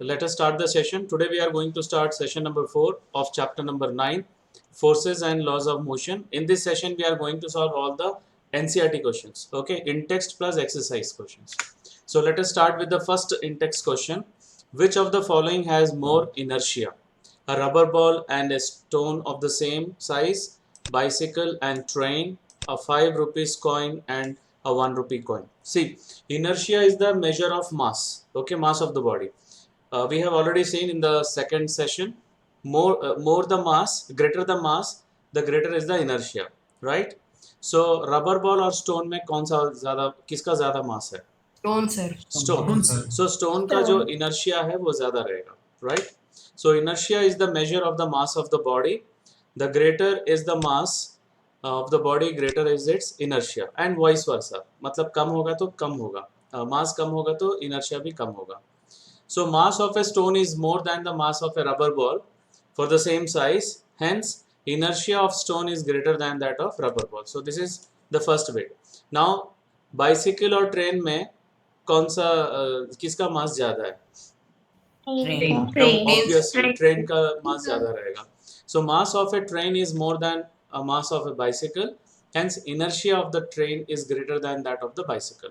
let us start the session. Today we are going to start session number 4 of chapter number 9, Forces and Laws of Motion. In this session we are going to solve all the NCERT questions, okay, in text plus exercise questions. So let us start with the first in text question. Which of the following has more inertia? A rubber ball and a stone of the same size, bicycle and train, a 5 rupees coin and a 1 rupee coin. See, inertia is the measure of mass, okay, mass of the body. We have already seen in the second session, more the mass, greater the mass, the greater is the inertia, right? So rubber ball और stone में कौन सा ज़्यादा, किसका ज़्यादा mass है? Stone, sir. Stone. So stone का जो inertia है वो ज़्यादा रहेगा, right? So inertia is the measure of the mass of the body. The greater is the mass of the body, greater is its inertia, and vice versa. मतलब कम होगा तो कम होगा, mass कम होगा तो inertia भी कम होगा. So mass of a stone is more than the mass of a rubber ball for the same size. Hence, inertia of stone is greater than that of rubber ball. So this is the first way. Now, bicycle और train में कौन सा किसका mass ज़्यादा है? Obviously, train का mass ज़्यादा रहेगा. So mass of a train is more than a mass of a bicycle. Hence, inertia of the train is greater than that of the bicycle.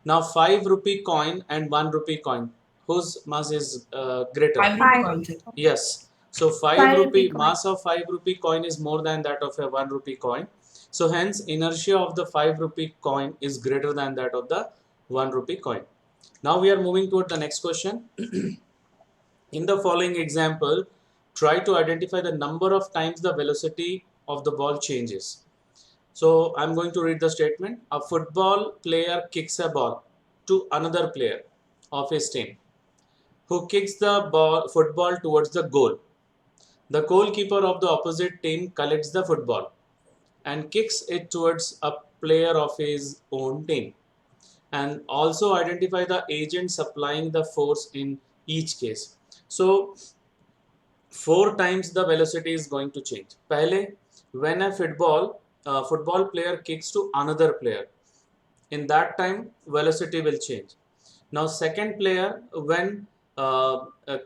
Now 5 rupee coin and 1 rupee coin, whose mass is greater? 5 rupee coin, sir. Yes. So 5 rupee mass of 5 rupee coin is more than that of a 1 rupee coin. So hence inertia of the 5 rupee coin is greater than that of the 1 rupee coin. Now we are moving toward the next question. In the following example, try to identify the number of times the velocity of the ball changes. So I'm going to read the statement. A football player kicks a ball to another player of his team, who kicks the football towards the goal. The goalkeeper of the opposite team collects the football and kicks it towards a player of his own team. And also identify the agent supplying the force in each case. So 4 times the velocity is going to change. Pehle, when a football player kicks to another player, in that time velocity will change. Now second player, when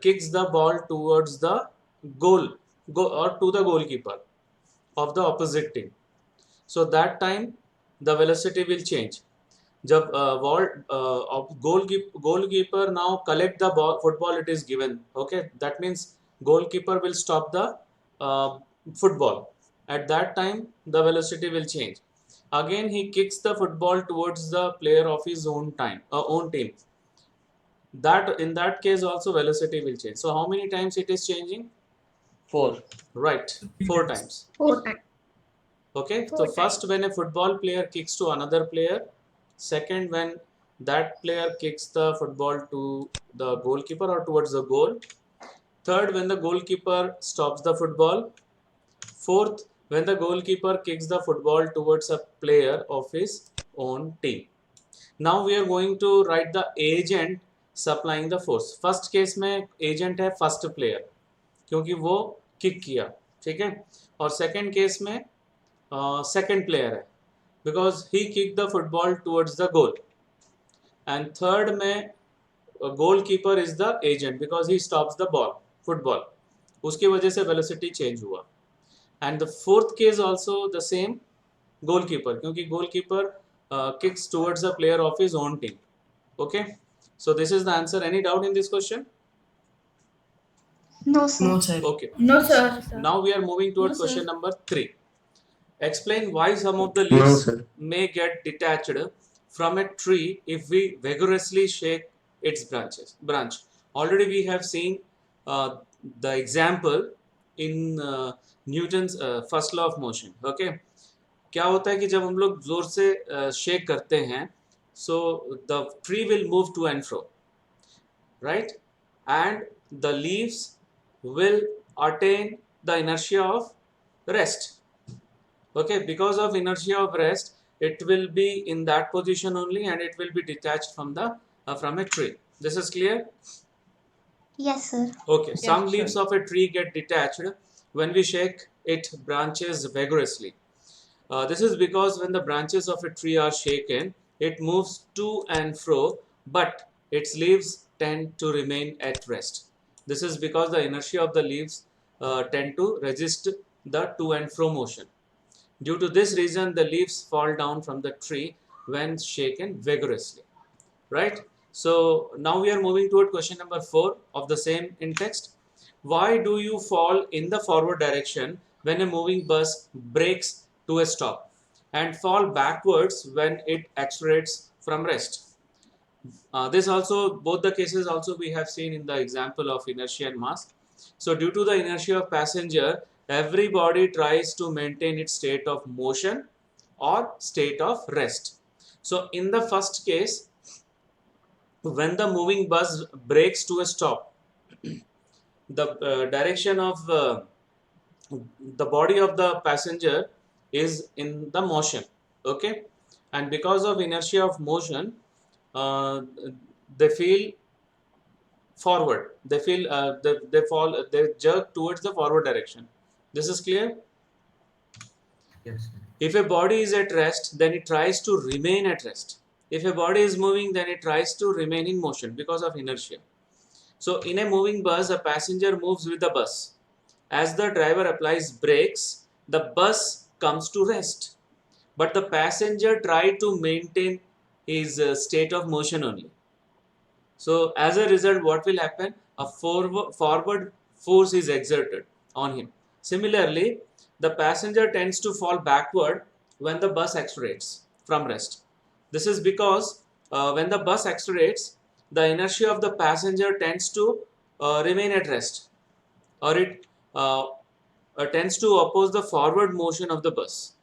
kicks the ball towards the goal or to the goalkeeper of the opposite team, so that time the velocity will change. जब goalkeeper now collect the ball, football it is given, okay, that means goalkeeper will stop the football. At that time the velocity will change. Again he kicks the football towards the player of his own team. That in that case also velocity will change. So how many times it is changing? 4. Right, 4 times. 4 times. Okay, so first when a football player kicks to another player, second when that player kicks the football to the goalkeeper or towards the goal, third when the goalkeeper stops the football, fourth when the goalkeeper kicks the football towards a player of his own team. Now we are going to write the agent supplying the force. First case में agent है first player क्योंकि वो kick किया, ठीक है, और second case में second player है because he kicked the football towards the goal, and third में goalkeeper is the agent because he stops the football, उसकी वजह से velocity change हुआ. And the fourth case also the same, goalkeeper, क्योंकि goalkeeper kicks towards the player of his own team. Okay, so this is the answer. Any doubt in this question? No, sir. No, sir. Okay. No, sir. Now we are moving toward No, question sir. number 3. Explain why some of the No, leaves sir. may get detached from a tree if we vigorously shake its branch. Already we have seen the example in Newton's first law of motion. Okay, क्या होता है कि जब हम लोग जोर से shake करते हैं, so the tree will move to and fro, right, and the leaves will attain the inertia of rest. Okay, because of inertia of rest, it will be in that position only and it will be detached from the from a tree. This is clear? Yes, sir. Okay, Yes, some sir. leaves of a tree get detached when we shake its branches vigorously. This is because when the branches of a tree are shaken, it moves to and fro, but its leaves tend to remain at rest. This is because the inertia of the leaves tend to resist the to and fro motion. Due to this reason, the leaves fall down from the tree when shaken vigorously. Right? So now we are moving toward question number 4 of the same in text. Why do you fall in the forward direction when a moving bus brakes to a stop and fall backwards when it accelerates from rest? This also, both the cases also we have seen in the example of inertia and mass. So due to the inertia of passenger, everybody tries to maintain its state of motion or state of rest. So in the first case, when the moving bus brakes to a stop, the direction of the body of the passenger is in the motion. Okay, and because of inertia of motion, uh, they feel forward. They feel they fall. They jerk towards the forward direction. This is clear. Yes, sir. If a body is at rest, then it tries to remain at rest. If a body is moving, then it tries to remain in motion because of inertia. So in a moving bus, a passenger moves with the bus. As the driver applies brakes, the bus comes to rest. But the passenger tries to maintain his state of motion only. So as a result, what will happen? A forward force is exerted on him. Similarly, the passenger tends to fall backward when the bus accelerates from rest. This is because when the bus accelerates, the inertia of the passenger tends to remain at rest, or it tends to oppose the forward motion of the bus.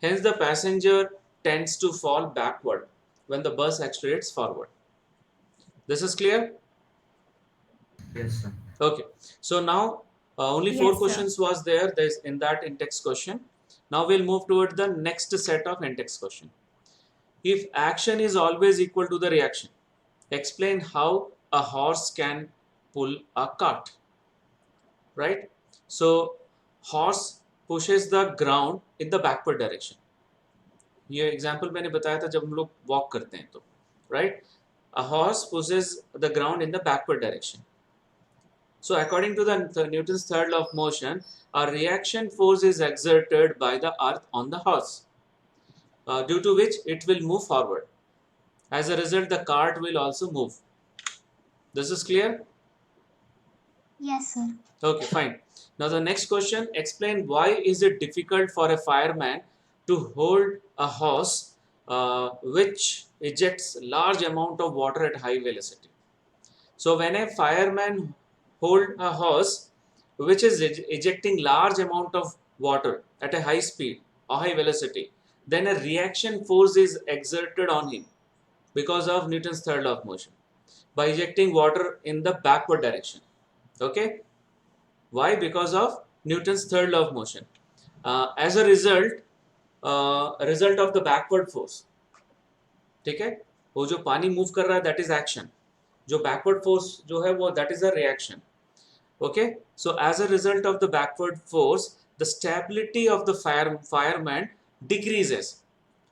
Hence, the passenger tends to fall backward when the bus accelerates forward. This is clear? Yes, sir. Okay. So now only 4 Yes, sir. questions was there. There's in that in-text question. Now we'll move toward the next set of in-text question. If action is always equal to the reaction, explain how a horse can pull a cart. Right? So horse pushes the ground in the backward direction. ये example मैंने बताया था जब हम लोग walk करते हैं तो, right? A horse pushes the ground in the backward direction. So according to the Newton's third law of motion, a reaction force is exerted by the earth on the horse, due to which it will move forward. As a result, the cart will also move. This is clear? Yes, sir. Okay, fine. Now the next question, explain why is it difficult for a fireman to hold a hose which ejects large amount of water at high velocity. So when a fireman hold a hose which is ejecting large amount of water at a high speed or high velocity, then a reaction force is exerted on him because of Newton's third law of motion by ejecting water in the backward direction. Okay? Why? Because of Newton's third law of motion. As a result of the backward force. ठीक है? वो जो पानी move कर रहा है that is action. जो backward force जो है वो that is a reaction. Okay? So as a result of the backward force, the stability of the fireman decreases.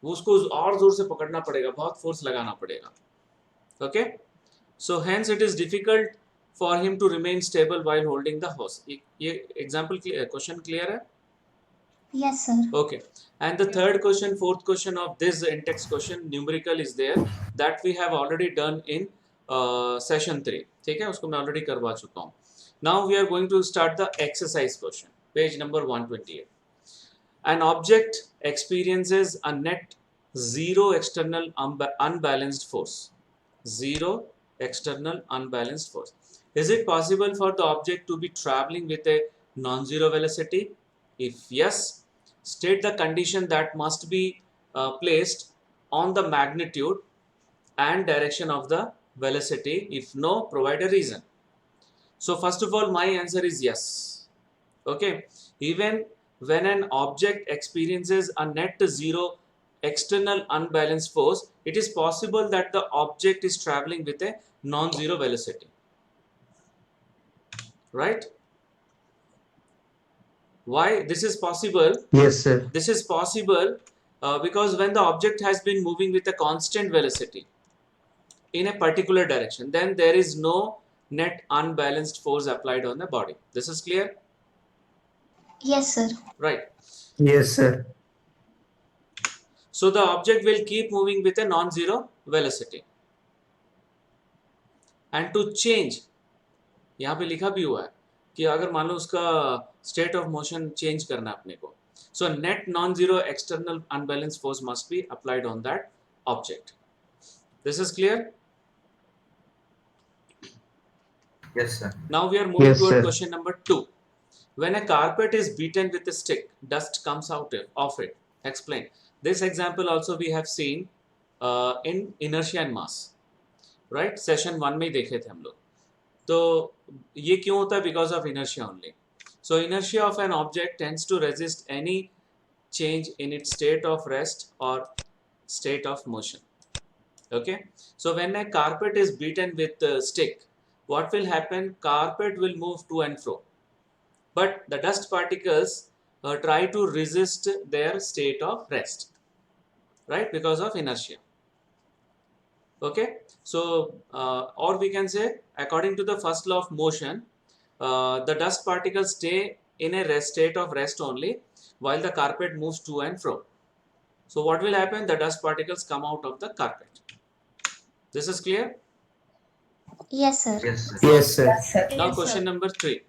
उसको और जोर से पकड़ना पड़ेगा, बहुत फोर्स लगाना पड़ेगा. Okay? So hence it is difficult for him to remain stable while holding the hose. ये example question clear है? Yes, sir. Okay. And the third question, fourth question of this in-text question, numerical is there that we have already done in session 3. ठीक है, उसको मैं already करवा चुका हूँ. Now we are going to start the exercise question, page number 128. An object experiences a net zero external unbalanced force. Zero external unbalanced force. Is it possible for the object to be traveling with a non-zero velocity? If yes, state the condition that must be placed on the magnitude and direction of the velocity. If no, provide a reason. So first of all, my answer is yes. Okay, even when an object experiences a net zero external unbalanced force, it is possible that the object is traveling with a non-zero velocity. Right? Why this is possible? Yes, sir. This is possible because when the object has been moving with a constant velocity, in a particular direction, then there is no net unbalanced force applied on the body. This is clear? Yes, sir. Right. Yes, sir. So the object will keep moving with a non-zero velocity. And to change, यहाँ पे लिखा भी हुआ है कि अगर मान लो उसका स्टेट ऑफ मोशन चेंज करना है अपने को, so net non-zero external unbalanced force must be applied on that object. This is clear? Yes, sir. Now we are moving Yes, toward sir. question number 2. When a carpet is beaten with a stick, dust comes out of it. Explain. This example also we have seen in inertia and mass. Right? Session 1 में ही देखे थे हम लोग. तो ये क्यों होता है? Because of inertia only. So inertia of an object tends to resist any change in its state of rest or state of motion. Okay? So when a carpet is beaten with a stick, what will happen? Carpet will move to and fro. But the dust particles try to resist their state of rest. Right? Because of inertia. Okay? So, or we can say, according to the first law of motion, the dust particles stay in a state of rest only while the carpet moves to and fro. So what will happen? The dust particles come out of the carpet. This is clear? Yes, sir. Yes, sir. Yes, sir. Now question number 3.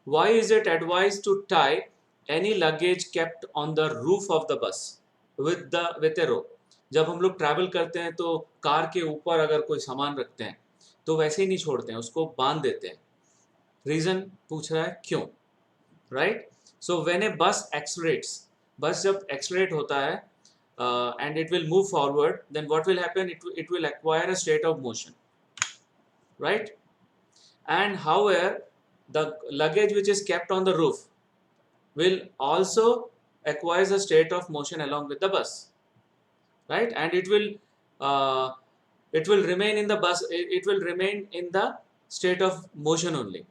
Why is it advised to tie any luggage kept on the roof of the bus with a rope? जब हम लोग travel करते हैं तो car के ऊपर अगर कोई सामान रखते हैं तो वैसे ही नहीं छोड़ते हैं, उसको बांध देते हैं. रीजन पूछ रहा है क्यों. राइट. सो व्हेन ए बस एक्सलरेट्स, बस जब एक्सलरेट होता है and it will move forward, then what will happen? It will acquire a state of motion, right? And however, the luggage which is kept on the roof will also acquire a state of motion along with the bus, right? And it will remain in the bus, it will remain in the state of motion only.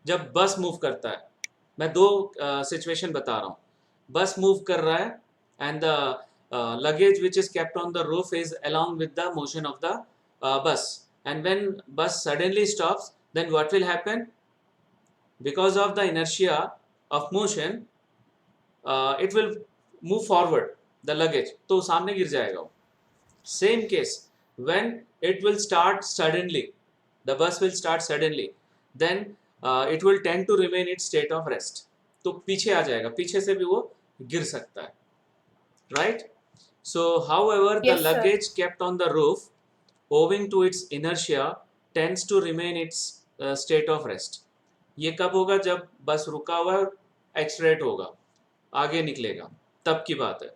जब बस move करता है, मैं दो situation बता रहा हूँ. बस मूव कर रहा है and the luggage which is kept on the roof is along with the motion of the bus, and when bus suddenly stops, then what will happen? Because of the inertia of motion, it will move forward, the luggage, तो सामने गिर जाएगा. Same case, when it will start suddenly, the bus will start suddenly, then it will tend to remain its state of rest. तो पीछे आ जाएगा, पीछे से भी वो गिर सकता है. Right? So, however, the Yes, sir. luggage kept on the roof, owing to its inertia, tends to remain its state of rest. ये कब होगा? जब बस रुका हुआ है, एक्सलरेट होगा, आगे निकलेगा, तब की बात है.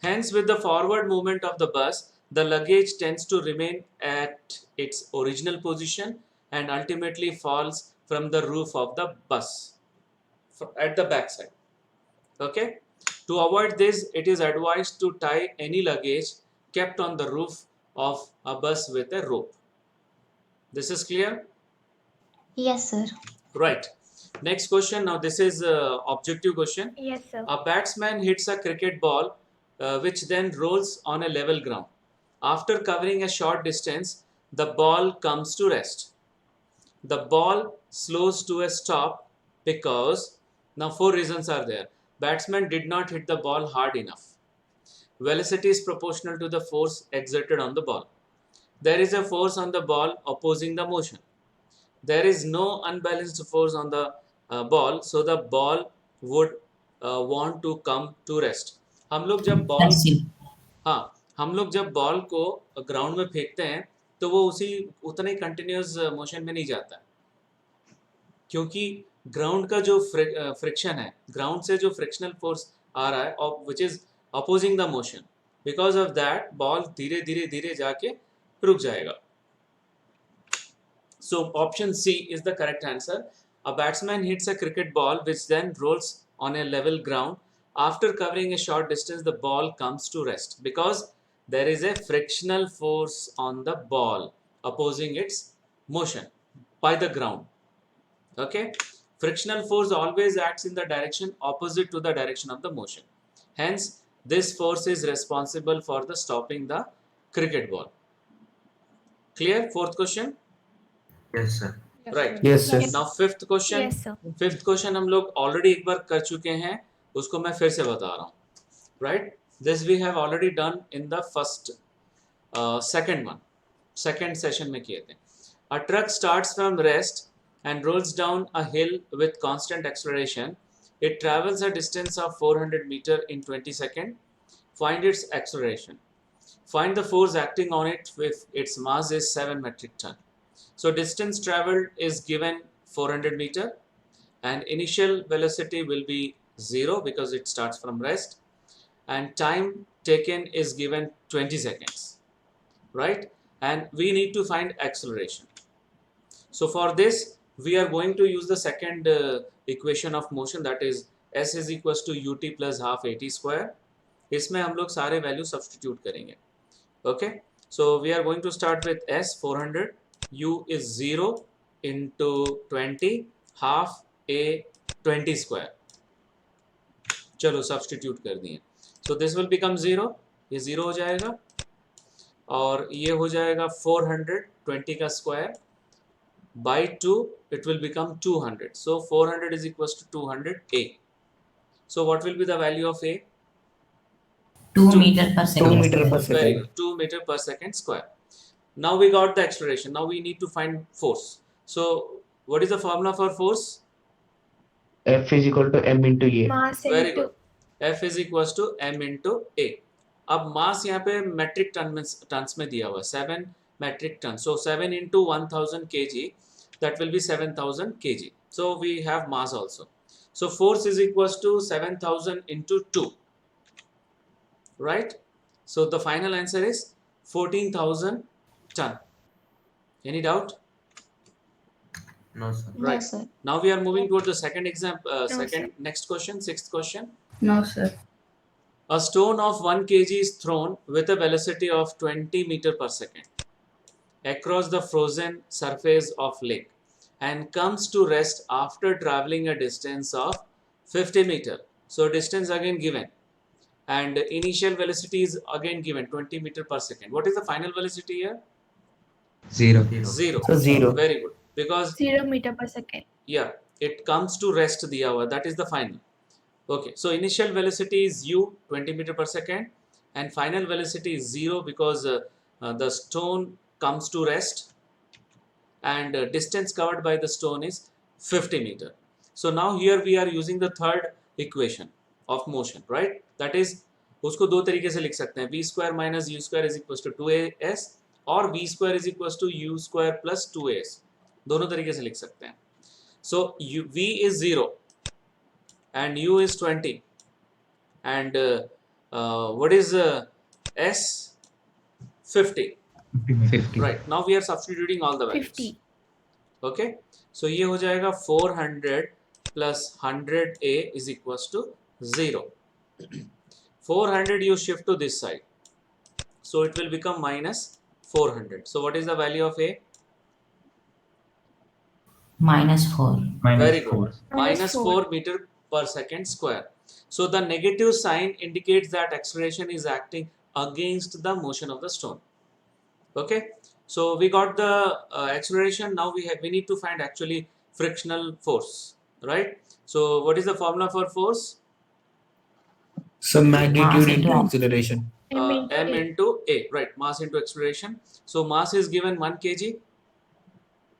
Hence, with the forward movement of the bus, the luggage tends to remain at its original position and ultimately falls from the roof of the bus at the back side. Okay? To avoid this, it is advised to tie any luggage kept on the roof of a bus with a rope. This is clear? Yes, sir. Right. Next question. Now this is objective question. Yes, sir. A batsman hits a cricket ball which then rolls on a level ground. After covering a short distance, the ball comes to rest. The ball slows to a stop because, now 4 reasons are there. Batsman did not hit the ball hard enough. Velocity is proportional to the force exerted on the ball. There is a force on the ball opposing the motion. There is no unbalanced force on the ball, so the ball would want to come to rest. हम लोग जब ball को ground में फेंकते हैं तो वो उतने कंटिन्यूस मोशन में नहीं जाता, क्योंकि ग्राउंड का जो फ्रिक्शन है, ग्राउंड से जो फ्रिक्शनल फोर्स आ रहा है, which is opposing the motion, because of that ball धीरे धीरे धीरे जाके रुक जाएगा. So option C is the correct answer. A batsman hits a cricket ball which then rolls on a level ground. After covering a short distance the ball comes to rest because there is a frictional force on the ball opposing its motion by the ground. Okay? Frictional force always acts in the direction opposite to the direction of the motion. Hence, this force is responsible for the stopping the cricket ball. Clear? Fourth question. Yes, sir. Right. Yes, sir. Now fifth question. Yes, sir. Fifth question हम लोग already एक बार कर चुके हैं, उसको मैं फिर से बता रहा हूँ. Right, this we have already done in the first second session में किए थे. A truck starts from rest and rolls down a hill with constant acceleration. It travels a distance of 400 meter in 20 seconds. Find its acceleration. Find the force acting on it if its mass is 7 metric ton. So distance traveled is given 400 meter and initial velocity will be 0 because it starts from rest, and time taken is given 20 seconds, right? And we need to find acceleration. So for this we are going to use the second equation of motion, that is s is equals to ut plus half at square. इसमें हम लोग सारे value substitute करेंगे. Okay, so we are going to start with s 400, u is 0 into 20, half a 20 square. चलो substitute कर दिए. So this will become 0, ये 0 हो जाएगा और ये हो जाएगा 400, 20 का square by 2, it will become 200. So 400 is equals to 200 a. So what will be the value of a? 2 Two. meter per 2 second. meter per Very second. good. 2 meter per second square. Now we got the acceleration. Now we need to find force. So what is the formula for force? F is equal to m into a. Mass Very into good. F is equals to m into a. अब मास यहाँ पे metric tons में दिया हुआ है, 7 metric ton. So 7 into 1000 kg, that will be 7000 kg. So we have mass also. So force is equals to 7000 into 2, right? So the final answer is 14,000 ton. Any doubt? No, sir. Right. No, sir. Now we are moving towards the second example. sir. Next question, sixth question. No, sir. A stone of 1 kg is thrown with a velocity of 20 meter per second across the frozen surface of lake and comes to rest after traveling a distance of 50 meter. So distance again given and initial velocity is again given 20 meter per second. What is the final velocity here? 0. 0. So 0. Very good. Because 0 meter per second. yeah, it comes to rest दिया हुआ, that is the final. Okay, so initial velocity is u 20 meter per second and final velocity is 0 because the stone comes to rest and distance covered by the stone is 50 meter. So now here we are using the third equation of motion, right? That is, उसको दो तरीके से लिख सकते हैं, v square minus u square is equals to 2as और v square is equals to u square plus 2as. दोनों तरीके से लिख सकते हैं. So v is 0 and u is 20 and what is s? 50. 50. Right, now we are substituting all the values. 50. Okay, so ये हो जाएगा 400 plus 100a is equals to 0. 400 you shift to this side, so it will become minus 400. So what is the value of a? -4. Very good. Minus Minus 4. 4 meter per second square. So the negative sign indicates that acceleration is acting against the motion of the stone. Okay, so we got the acceleration. Now we need to find actually frictional force, right? So what is the formula for force? So magnitude Mass into into acceleration. M into M A. into A, right? Mass into acceleration. So mass is given 1 kg.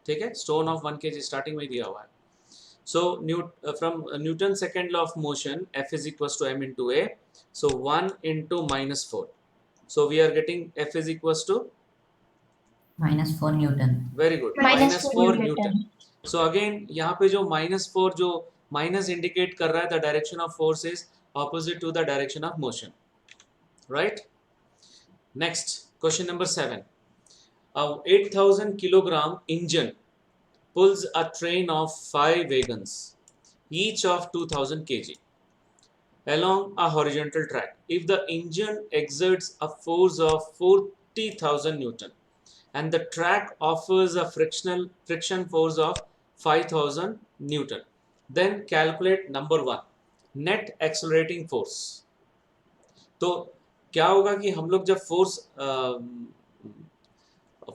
ठीक है, stone of 1 kg starting में दिया हुआ है. So from Newton's second law of motion, F is equals to m into A. So 1 into -4. So we are getting F is equals to -4 Newton. very good Minus -4 4 Newton. So again यहाँ पे जो -4 जो minus indicate कर रहा है, the direction of force is opposite to the direction of motion, right? Next question number 7. A 8,000 kilogram engine pulls a train of 5 wagons, each of 2,000 kg, along a horizontal track. If the engine exerts a force of 40,000 Newton and the track offers a friction force of 5,000 Newton, then calculate number 1, net accelerating force. तो क्या होगा कि हम लोग जब force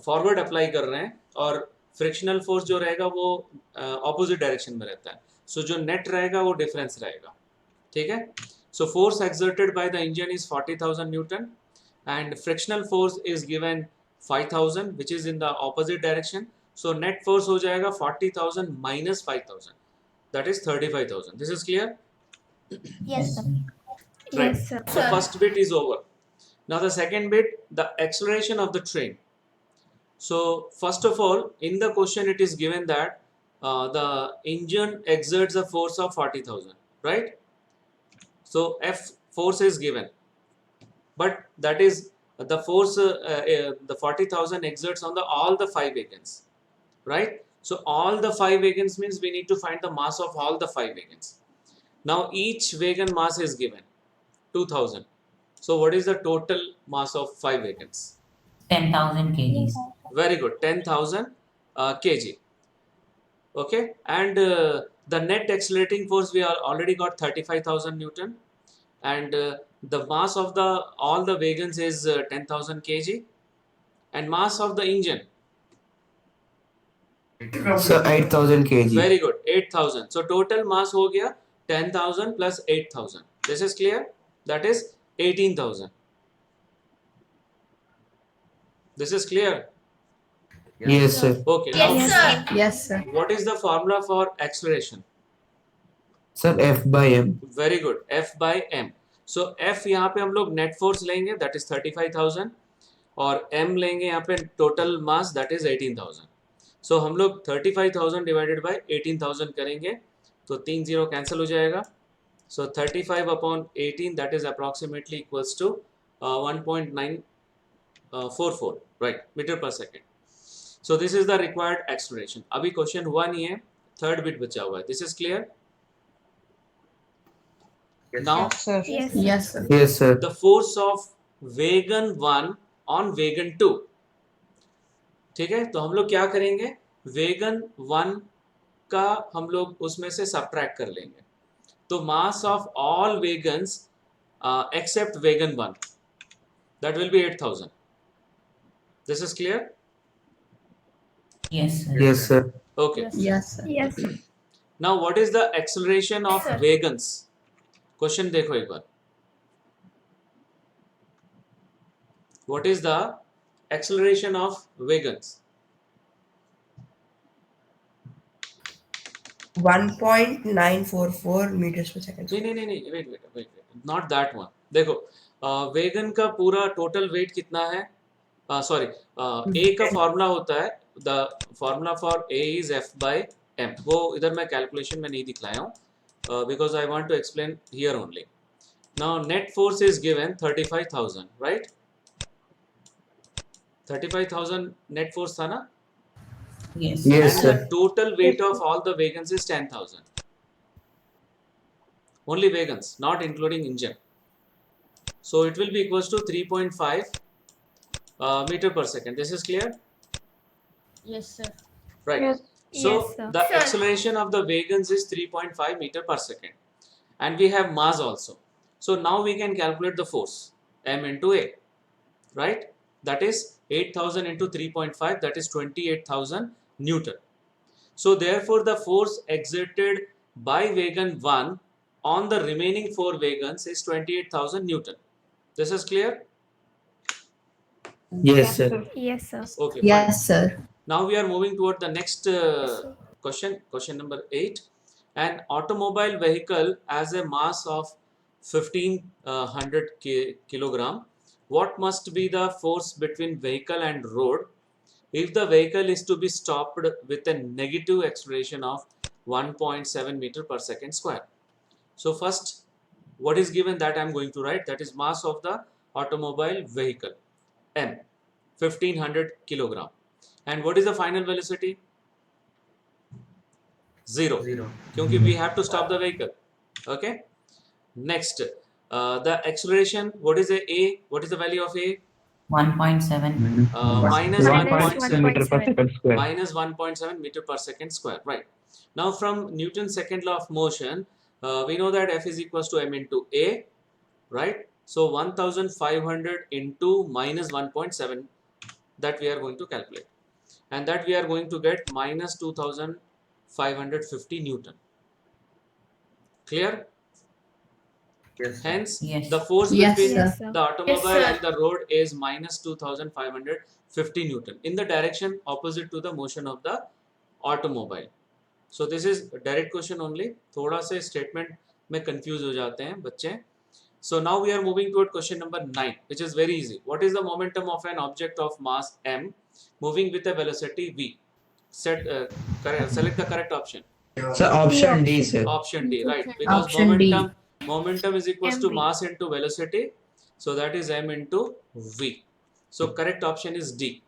forward apply कर रहे हैं और फ्रिक्शनल फोर्स जो रहेगा वो ऑपोजिट डायरेक्शन में रहता है, सो जो नेट रहेगा वो डिफरेंस रहेगा, ठीक है। So force exerted by the engine is 40,000 Newton and frictional force is given 5,000 which is in the opposite direction, so net force हो जाएगा 40,000 minus 5,000, that is 35,000. This is clear? Yes, sir. Right. Yes, sir. The first bit is over. Now the second bit, the acceleration of the train. So first of all, in the question it is given that the engine exerts a force of 40,000, right? So F force is given, but that is the force the 40,000 exerts on the all the 5 wagons, right? So all the 5 wagons means we need to find the mass of all the 5 wagons. Now each wagon mass is given 2,000. So what is the total mass of 5 wagons? 10,000 kgs. Very good, 10,000 kg. Okay, and the net accelerating force we are already got 35,000 Newton, and the mass of the all the wagons is 10,000 kg, and mass of the engine, So 8,000 kg. very good, 8,000. So total mass हो गया 10,000 plus 8,000. This is clear? That is 18,000. This is clear? Yes, sir. Okay. Now, Yes, sir. Yes, sir. what is the formula for acceleration? Sir, F by M. Very good, F by M. So F यहाँ पे हम लोग net force लेंगे, that is 35,000, और M लेंगे यहाँ पे total mass, that is 18,000. So हम लोग 35,000 divided by 18,000 करेंगे, तो 3 0 cancel हो जाएगा. So 35 upon 18, that is approximately equals to 1.944, right, meter per second. So this is the required acceleration. अभी question हुआ नहीं है, third bit बचा हुआ है. This is clear? Yes, Now Yes, yes, sir. Yes, sir. the force of wagon 1 on wagon 2. ठीक है, तो हम लोग क्या करेंगे, वेगन 1 का हम लोग उसमें से सब्ट्रैक्ट कर लेंगे, तो mass of all wagons except wagon 1, that will be 8,000. This is clear? Yes, sir. Yes, sir. Okay. Yes, sir. Yes, sir. Now what is the acceleration of Sir. wagons? Question देखो एक बार. What is the acceleration of wagons? 1.944 meters per second. नहीं, wait, not that one. देखो, vegan का पूरा total weight कितना है? Sorry, ए का formula होता है, the formula for a is F by M. वो इधर मैं कैलकुलेशन में नहीं दिखलाया हूँ, because I want to explain here only. Now net force is given 35,000, right? 35,000 net force था ना? Yes. Yes, And sir. the total weight of all the wagons is 10,000. Only wagons, not including engine. So it will be equals to 3.5 meter per second. This is clear? Yes, sir. Right. Yes. So Yes, sir. the Sir. acceleration of the wagons is 3.5 meter per second. And we have mass also. So now we can calculate the force, M into A. Right? That is 8,000 into 3.5, that is 28,000 Newton. So therefore the force exerted by wagon 1 on the remaining 4 wagons is 28,000 Newton. This is clear? Yes, sir. Yes, sir. Okay. Fine. Yes, sir. Now we are moving toward the next question number 8. An automobile vehicle has a mass of 1,500 kilogram. What must be the force between vehicle and road if the vehicle is to be stopped with a negative acceleration of 1.7 meter per second square? So first, what is given that I am going to write, that is mass of the automobile vehicle, M, 1,500 kilogram. And what is the final velocity? 0. 0. Kyunki we have to stop the vehicle. Okay. Next, the acceleration. What is the A? What is the value of A? 1.7. Minus 1.7 meter per 1.7. second square. minus 1.7 meter per second square. Right. Now from Newton's second law of motion, we know that F is equals to M into A. Right. So 1500 into minus 1.7, that we are going to calculate, and that we are going to get minus 2550 Newton. Clear? Yes, sir. Hence, Yes. the force Yes, between sir. the automobile Yes, sir. and the road is minus 2550 Newton in the direction opposite to the motion of the automobile. So this is a direct question only. थोड़ा से statement में confuse हो जाते हैं बच्चे. So now we are moving toward question number 9, which is very easy. What is the momentum of an object of mass m moving with a velocity v? Select the correct option. Sir, option D, sir. Option D, right? Because Option D. momentum is equals to MV. mass into velocity, so that is m into v. So correct option is D.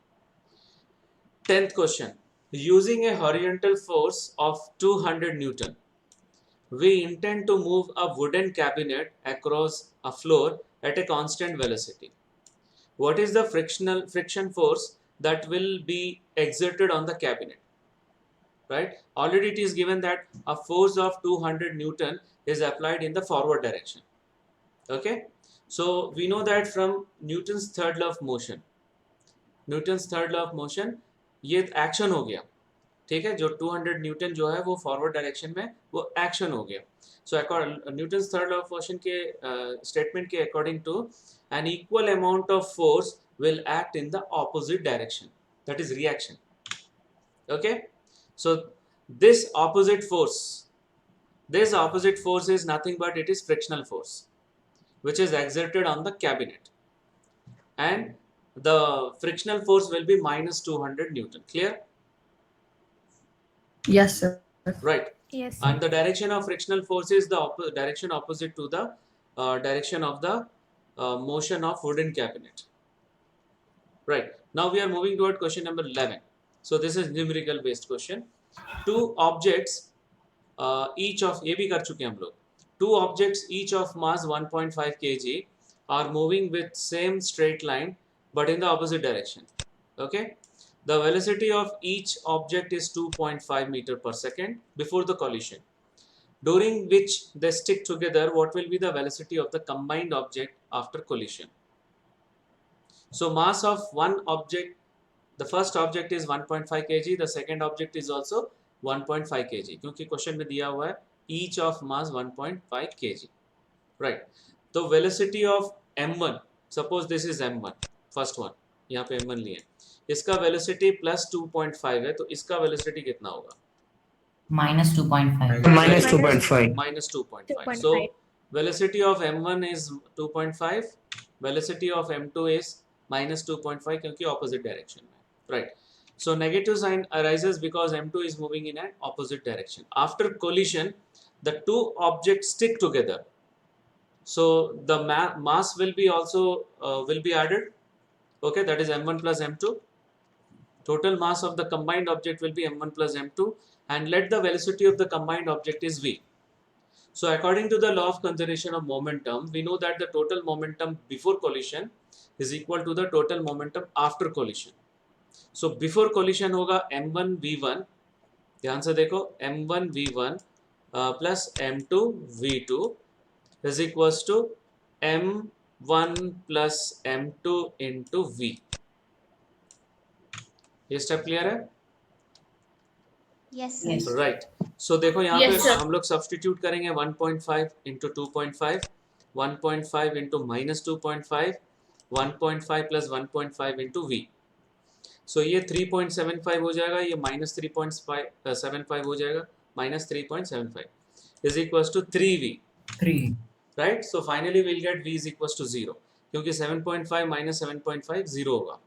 10th question. Using a horizontal force of 200 Newton, we intend to move a wooden cabinet across a floor at a constant velocity. What is the friction force that will be exerted on the cabinet? Right? Already it is given that a force of 200 Newton is applied in the forward direction. Okay? So we know that from Newton's third law of motion. Newton's third law of motion, ये action हो गया, ठीक है. जो 200 Newton जो है वो forward direction में वो एक्शन हो गया. So Newton's third law of motion के स्टेटमेंट के according to an equal amount of force will act in the opposite direction, that is reaction. Okay, so this opposite force is nothing but it is frictional force which is exerted on the cabinet, and the frictional force will be minus 200 Newton. Clear? Yes, sir. Right. Yes. And the direction of frictional force is the direction opposite to the direction of the motion of wooden cabinet. Right. Now we are moving toward question number 11. So this is numerical based question. Two objects each of ये भी कर चुके हैं हम लोग. Two objects each of mass 1.5 kg are moving with same straight line but in the opposite direction. Okay. The velocity of each object is 2.5 meter per second before the collision. During which they stick together, what will be the velocity of the combined object after collision? So mass of one object, the first object is 1.5 kg, the second object is also 1.5 kg, क्योंकि question में दिया हुआ है each of mass 1.5 kg. Right. तो velocity of m1, suppose this is m1, first one, यहाँ पे m1 लिए, इसका वेलोसिटी प्लस 2.5 है, तो इसका वेलोसिटी कितना होगा? minus 2.5. Minus 2.5. Minus 2.5. 2.5. So velocity of m1 is 2.5, velocity of m2 is minus 2.5 क्योंकि opposite direction में. Right. So negative sign arises because m2 is moving in an opposite direction. After collision, the two objects stick together. So the mass will be also will be added. Okay, that is m1 plus m2. Total mass of the combined object will be m1 plus m2, and let the velocity of the combined object is v. So according to the law of conservation of momentum, we know that the total momentum before collision is equal to the total momentum after collision. So before collision होगा m1 v1, ध्यान से देखो, m1 v1 plus m2 v2 is equals to m1 plus m2 into v. ये step clear है? Yes. Yes. Right. सो देखो यहाँ Yes, पे sir. हम लोग सब्सटीट्यूट करेंगे 1.5 into 2.5, 1.5 into minus 2.5, 1.5 plus 1.5 into v. So ये 3.75 हो जाएगा, ये माइनस 3.75 हो जाएगा, minus 3.75 is equals to 3v. 3. Right. So finally will get v is equals to 0, क्योंकि 7.5 माइनस 7.5 0 होगा.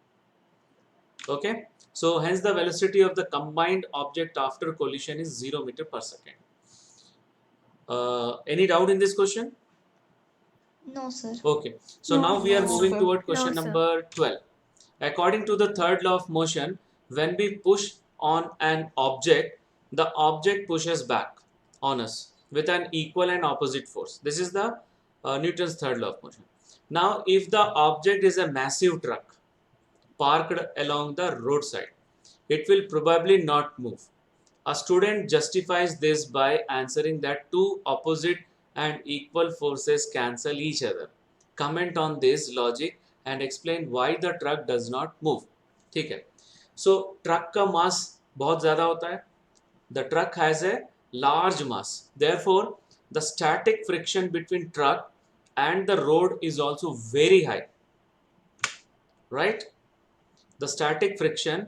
Okay, so hence the velocity of the combined object after collision is 0 meter per second. Any doubt in this question? No, sir. Okay, so now we are No, moving sir. toward question No, sir. number 12. According to the third law of motion, when we push on an object, the object pushes back on us with an equal and opposite force. This is the Newton's third law of motion. Now, if the object is a massive truck parked along the roadside, it will probably not move. A student justifies this by answering that two opposite and equal forces cancel each other. comment on this logic and explain why the truck does not move. ठीक है. So truck का mass बहुत ज़्यादा होता है. The truck has a large mass. Therefore, the static friction between truck and the road is also very high. Right? The static friction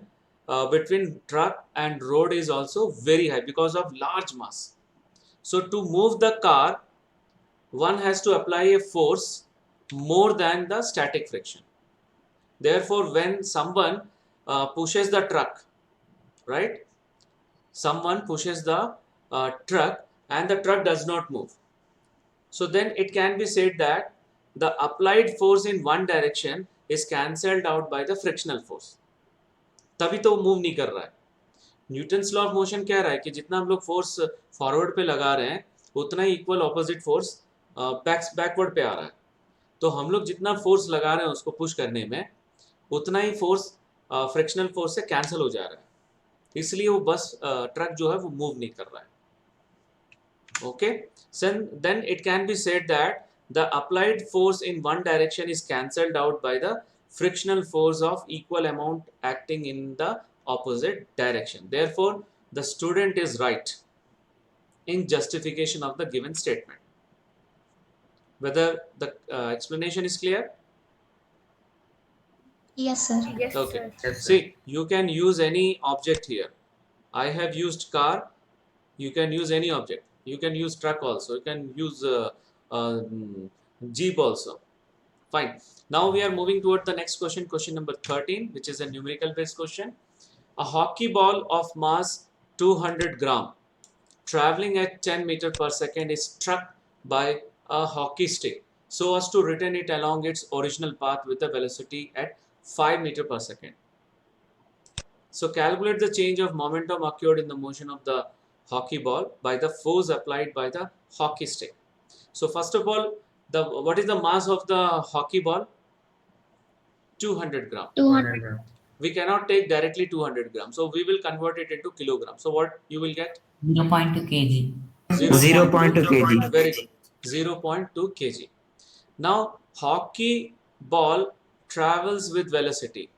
between truck and road is also very high because of large mass. So to move the car, one has to apply a force more than the static friction. Therefore, when someone pushes the truck, right? Someone pushes the truck and the truck does not move. So then it can be said that the applied force in one direction is cancelled out by the frictional force. तभी तो move नहीं कर रहा है. Newton's law of motion कह रहा है कि जितना हम लोग फोर्स फॉरवर्ड पे लगा रहे हैं उतना ही इक्वल ऑपोजिट फोर्स बैकवर्ड पे आ रहा है. तो हम लोग जितना फोर्स लगा रहे हैं उसको पुश करने में उतना ही फोर्स फ्रिक्शनल फोर्स से कैंसिल हो जा रहा है. इसलिए वो बस ट्रक जो है वो मूव नहीं कर रहा है. Okay, then it can be said that the applied force in one direction is cancelled out by the frictional force of equal amount acting in the opposite direction. Therefore, the student is right in justification of the given statement. Whether the explanation is clear? Yes, sir. Yes, Okay. sir. Yes, sir. See, you can use any object here. I have used car. You can use any object. You can use truck also. You can use jeep also. Fine. Now we are moving toward the next question, question number 13, which is a numerical based question. A hockey ball of mass 200 gram traveling at 10 meter per second is struck by a hockey stick so as to return it along its original path with a velocity at 5 meter per second. So calculate the change of momentum occurred in the motion of the hockey ball by the force applied by the hockey stick. So first of all, what is the mass of the hockey ball? 200 gram. 200. We cannot take directly 200 grams. So we will convert it into kilograms. So what you will get? 0.2 kg. 0.2 kg. Very good. 0.2 kg. Now hockey ball travels with velocity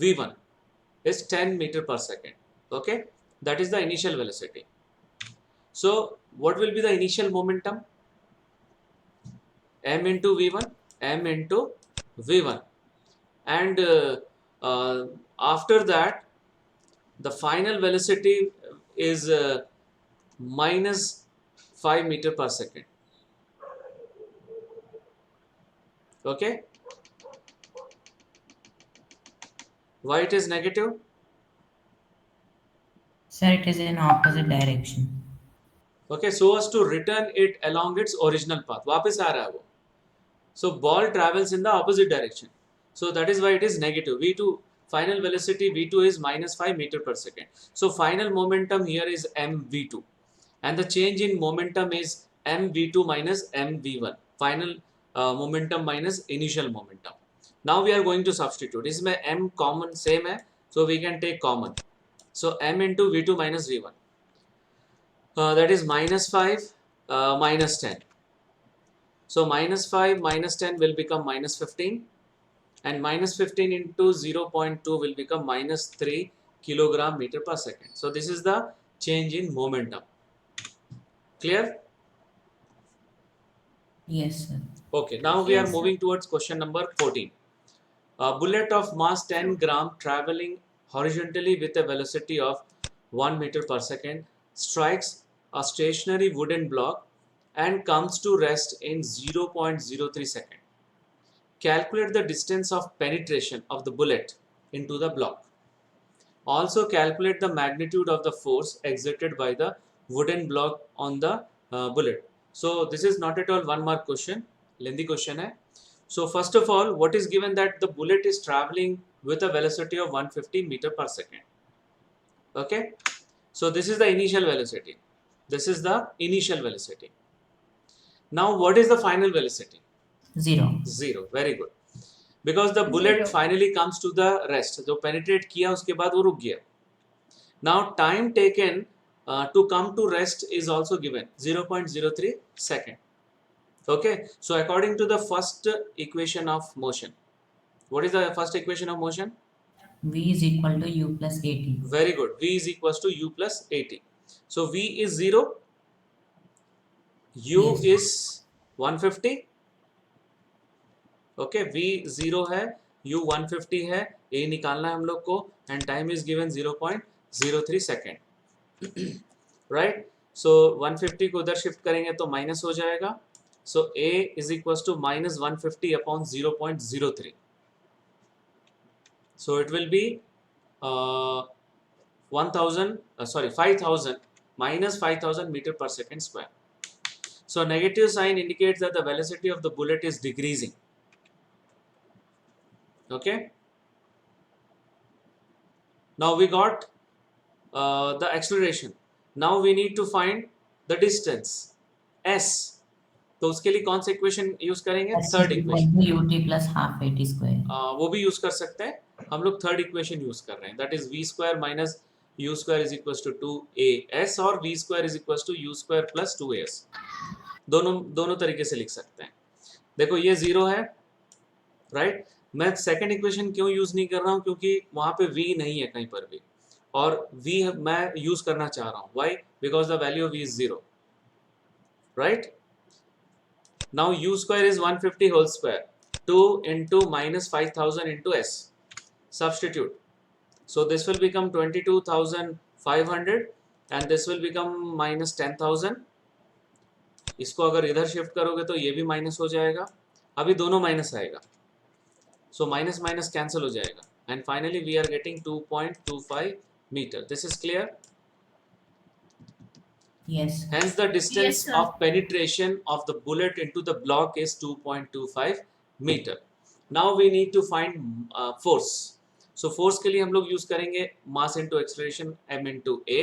v1 is 10 meter per second. Okay, that is the initial velocity. So what will be the initial momentum? M into v1, m into v1, and after that the final velocity is minus 5 meter per second. Okay, why it is negative? Sir, it is in opposite direction. Okay, so as to return it along its original path. वापस आ रहा है वो. So ball travels in the opposite direction. So that is why it is negative. V2 final velocity V2 is minus 5 meter per second. So final momentum here is mv2, and the change in momentum is mv2 minus mv1. Final momentum minus initial momentum. Now we are going to substitute. इसमें m common same है, so we can take common. So m into v2 minus v1. That is minus 5 minus 10. So minus 5 minus 10 will become minus 15, and minus 15 into 0.2 will become minus 3 kilogram meter per second. So this is the change in momentum. Clear? Yes, sir. Okay, now we are Yes, sir. moving towards question number 14. A bullet of mass 10 gram traveling horizontally with a velocity of 1 meter per second strikes a stationary wooden block and comes to rest in 0.03 second. Calculate the distance of penetration of the bullet into the block. Also calculate the magnitude of the force exerted by the wooden block on the bullet. So this is not at all one mark question, lengthy question hai. So first of all, what is given that the bullet is traveling with a velocity of 150 meter per second. Okay, so this is the initial velocity. This is the initial velocity. Now what is the final velocity? 0. 0. Very good. Because the bullet 0. finally comes to the rest. जो penetrate किया उसके बाद वो रुक गया. Now time taken to come to rest is also given 0.03 second. Okay, so according to the first equation of motion, what is the first equation of motion? V is equal to U plus AT. Very good. V is equals to U plus AT. So V is 0, U Yes. is 150. Okay, V 0 है, U 150 है, A निकालना है हम लोग को, and time is given 0.03 second. Right? So 150 को उधर shift करेंगे तो माइनस हो जाएगा. So A is equals to minus 150 upon 0.03. So it will be 5,000 minus 5,000 meter per second square. So negative sign indicates that the velocity of the bullet is decreasing. Okay. Now we got the acceleration. Now we need to find the distance s. तो उसके लिए कौन सा equation use करेंगे? Third equation. UT plus half AT square. वो भी use कर सकते हैं. हम लोग थर्ड इक्वेशन यूज कर रहे हैं. That is v square minus u square is equals to 2as और v square is equals to u square plus 2as. दोनों तरीके से लिख सकते हैं. देखो ये 0 है, राइट. मैं सेकंड इक्वेशन क्यों यूज नहीं कर रहा हूँ? क्योंकि वहां पे v नहीं है कहीं पर भी, और v मैं यूज करना चाह रहा हूँ. Why? Because the value of v is 0, right. Now u square is 150 whole square. 2 into minus 5,000 into s. Substitute. So this will become 22,500 and this will become minus 10,000. इसको अगर इधर शिफ्ट करोगे तो ये भी माइनस हो जाएगा. अभी दोनों माइनस आएगा. So minus minus cancel हो जाएगा. And finally we are getting 2.25 meter. This is clear? Yes. Hence the distance Yes, sir. of penetration of the bullet into the block is 2.25 meter. Now we need to find force. So force के लिए हम लोग use करेंगे mass into acceleration m into a,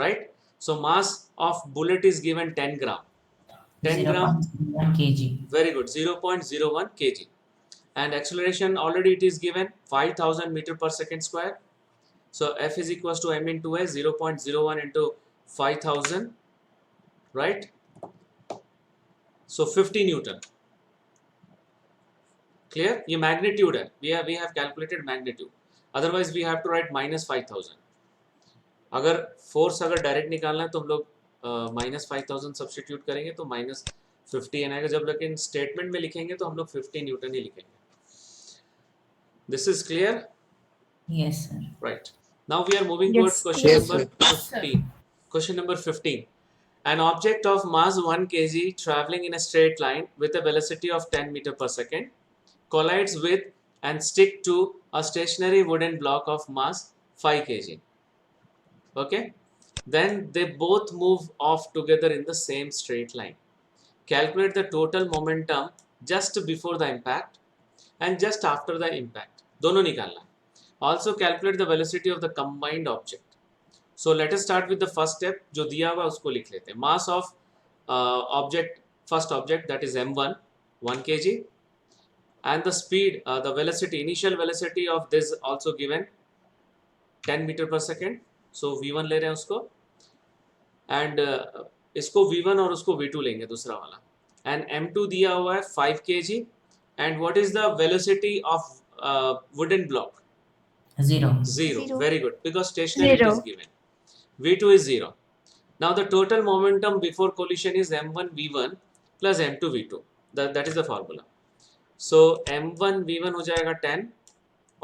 right? So mass of bullet is given 10 gram. 10 gram. 0.1 kg. Very good. 0.01 kg. And acceleration already it is given 5,000 meter per second square. So F is equals to m into a. 0.01 into 5,000, right? So 50 Newton. Clear? ये magnitude है. We have calculated magnitude. Otherwise we have to write minus 5,000. अगर force अगर direct निकालना है तो हम लोग minus 5,000 substitute करेंगे तो minus 50 आएगा. जब लेकिन statement में लिखेंगे तो हम लोग 50 Newton ही लिखेंगे. This is clear? Yes, sir. Right. Now we are moving Yes. towards question Yes, number 15. Question number 15. An object of mass 1 kg traveling in a straight line with a velocity of 10 meter per second collides with and stick to a stationary wooden block of mass 5 kg. Okay? Then they both move off together in the same straight line. Calculate the total momentum just before the impact and just after the impact. दोनों निकालना. Also calculate the velocity of the combined object. So let us start with the first step. जो दिया हुआ उसको लिख लेते हैं. Mass of object, first object, that is m1, 1 kg, and the speed, the velocity, initial velocity of this also given 10 meter per second. So v1 ले रहे हैं उसको, and इसको v1 और उसको v2 लेंगे दूसरा वाला. And m2 दिया हुआ है 5 kg, and what is the velocity of wooden block? 0. 0. Zero. Very good, because stationary Zero. is given. V2 is 0. Now the total momentum before collision is m1 v1 plus m2 v2. That is the formula. So m1 v1 हो जाएगा 10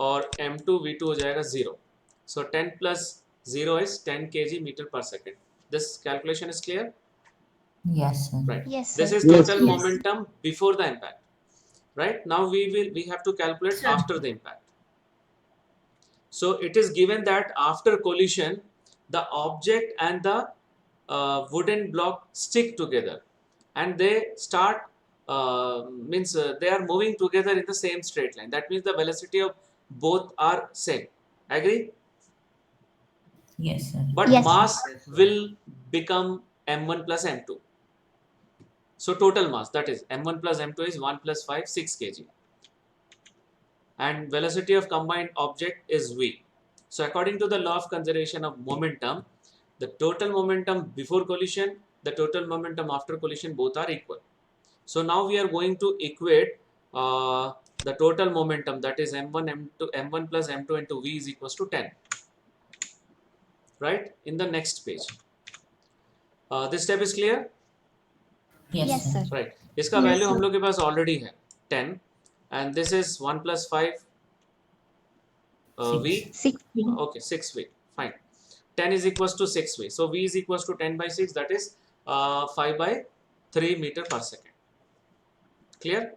और m2 v2 हो जाएगा 0. So 10 plus 0 is 10 kg meter per second. This calculation is clear? Yes, sir. Right. Yes, This sir. is total Yes. momentum before the impact. Right. Now we have to calculate Sir. after the impact. So it is given that after collision, the object and the wooden block stick together, and they start they are moving together in the same straight line. That means the velocity of both are same. Agree? Yes, sir. But Yes. mass Yes. will become m1 plus m2. So total mass, that is m1 plus m2 is 1 plus 5, 6 kg. And velocity of combined object is v. So according to the law of conservation of momentum, the total momentum before collision, the total momentum after collision, both are equal. So now we are going to equate the total momentum, that is m1 m2 m1 plus m2 into v is equals to 10, right, in the next page. This step is clear, Yes, Yes, sir. sir. right? इसका Yes, value हम sir. लोग के पास already है 10 and this is 1 plus 5 v, 16. okay, 6v, fine. 10 is equals to 6v, so v is equals to 10 by 6, that is 5 by 3 meter per second. Clear?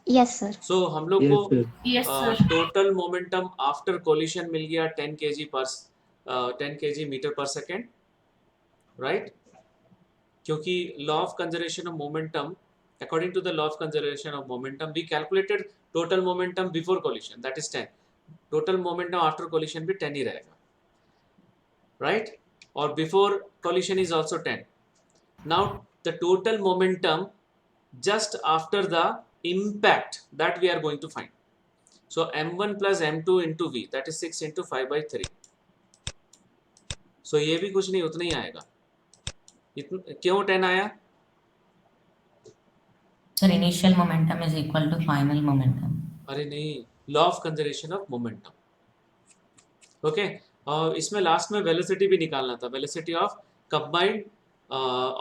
Yes, sir. So हम लोग Yes, को sir. Yes, sir. Total momentum after collision मिल गया 10 kg metre पर second, right? क्योंकि law of conservation of momentum, according to the law of conservation of momentum we calculated total momentum before collision, that is 10. Total momentum after collision भी 10 ही रहेगा, right? और before collision is also 10. Now the total momentum just after the impact that we are going to find. So m1 plus m2 into v, that is 6 into 5 by 3. So ये भी कुछ नहीं, उतना ही आएगा. क्यों 10 आया? Sir, initial momentum is equal to final momentum. अरे नहीं, law of conservation of momentum. Okay, इसमें लास्ट में वेलोसिटी भी निकालना था, velocity of combined